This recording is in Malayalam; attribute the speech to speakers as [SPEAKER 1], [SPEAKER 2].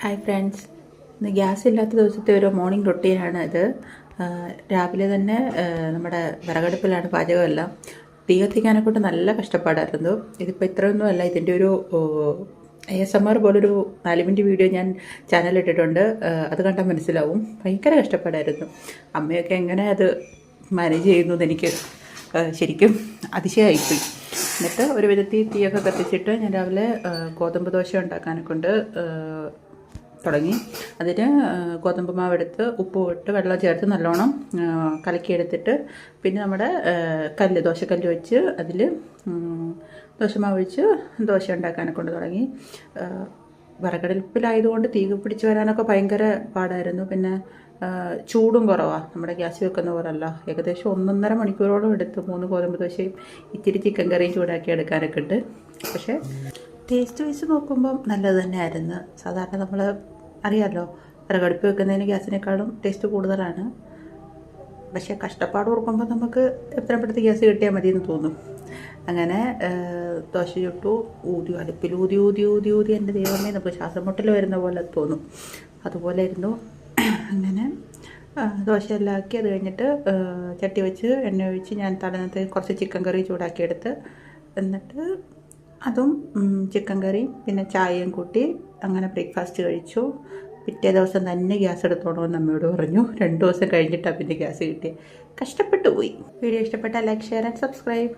[SPEAKER 1] ഹായ് ഫ്രണ്ട്സ്, ഇന്ന് ഗ്യാസ് ഇല്ലാത്ത ദിവസത്തെ ഒരു മോർണിംഗ് റൊട്ടീനാണ് ഇത്. രാവിലെ തന്നെ നമ്മുടെ വിറകടുപ്പിലാണ് പാചകമെല്ലാം. തീ കത്തിക്കാനെക്കൊണ്ട് നല്ല കഷ്ടപ്പാടായിരുന്നു. ഇതിപ്പോൾ ഇത്രയൊന്നുമല്ല, ഇതിൻ്റെ ഒരു ASMR പോലൊരു 4 മിനിറ്റ് വീഡിയോ ഞാൻ ചാനലിട്ടിട്ടുണ്ട്. അത് കണ്ടാൽ മനസ്സിലാവും. ഭയങ്കര കഷ്ടപ്പാടായിരുന്നു. അമ്മയൊക്കെ എങ്ങനെ അത് മാനേജ് ചെയ്യുന്നു എന്ന് എനിക്ക് ശരിക്കും അതിശയമായിപ്പോയി. എന്നിട്ട് ഒരു വിധത്തിൽ തീയൊക്കെ കത്തിച്ചിട്ട് ഞാൻ രാവിലെ ഗോതമ്പ് ദോശ ഉണ്ടാക്കാനെക്കൊണ്ട് തുടങ്ങി. അതിന് ഗോതമ്പ് മാവെടുത്ത് ഉപ്പും ഇട്ട് വെള്ളം ചേർത്ത് നല്ലോണം കലക്കിയെടുത്തിട്ട് പിന്നെ നമ്മുടെ ദോശക്കല്ല് വെച്ച് അതിൽ ദോശമാവ് ഒഴിച്ച് ദോശ ഉണ്ടാക്കാനൊക്കെ കൊണ്ട് തുടങ്ങി. വിറകടുപ്പിലായതുകൊണ്ട് തീ പിടിച്ച് വരാനൊക്കെ ഭയങ്കര പാടായിരുന്നു. പിന്നെ ചൂടും കുറവാണ്, നമ്മുടെ ഗ്യാസ് വെക്കുന്ന പോലല്ല. ഏകദേശം 1.5 മണിക്കൂറോളം എടുത്ത് 3 ഗോതമ്പ് ദോശയും ഇത്തിരി ചിക്കൻ കറിയും ചൂടാക്കി എടുക്കാനൊക്കെ ഉണ്ട്. പക്ഷേ ടേസ്റ്റ് വൈസ് നോക്കുമ്പം നല്ലത് തന്നെയായിരുന്നു. സാധാരണ നമ്മൾ അറിയാമല്ലോ, വിറകടുപ്പ് വെക്കുന്നതിന് ഗ്യാസിനേക്കാളും ടേസ്റ്റ് കൂടുതലാണ്. പക്ഷേ കഷ്ടപ്പാട് ഓർക്കുമ്പോൾ നമുക്ക് എത്രയും പെടുത്ത് ഗ്യാസ് കിട്ടിയാൽ മതി എന്ന് തോന്നും. അങ്ങനെ ദോശ ചുട്ടു. അടുപ്പിൽ ഊതി എൻ്റെ ദൈവമേ, നമുക്ക് ശ്വാസം മുട്ടൽ വരുന്ന പോലെ തോന്നും. അതുപോലെ ഇരുന്നു. അങ്ങനെ ദോശയെല്ലാം ആക്കി അത് കഴിഞ്ഞിട്ട് ചട്ടി വെച്ച് എണ്ണ ഒഴിച്ച് ഞാൻ തലേന്നത്തെ കുറച്ച് ചിക്കൻ കറി ചൂടാക്കിയെടുത്ത് എന്നിട്ട് അതും ചിക്കൻ കറിയും പിന്നെ ചായയും കൂട്ടി അങ്ങനെ ബ്രേക്ക്ഫാസ്റ്റ് കഴിച്ചു. പിറ്റേ ദിവസം തന്നെ ഗ്യാസ് എടുത്തോണമെന്ന് അമ്മയോട് പറഞ്ഞു. 2 ദിവസം കഴിഞ്ഞിട്ടാണ് പിന്നെ ഗ്യാസ് കിട്ടിയത്. കഷ്ടപ്പെട്ടു പോയി. വീഡിയോ ഇഷ്ടപ്പെട്ടാൽ ലൈക്ക്, ഷെയർ ആൻഡ് സബ്സ്ക്രൈബ്.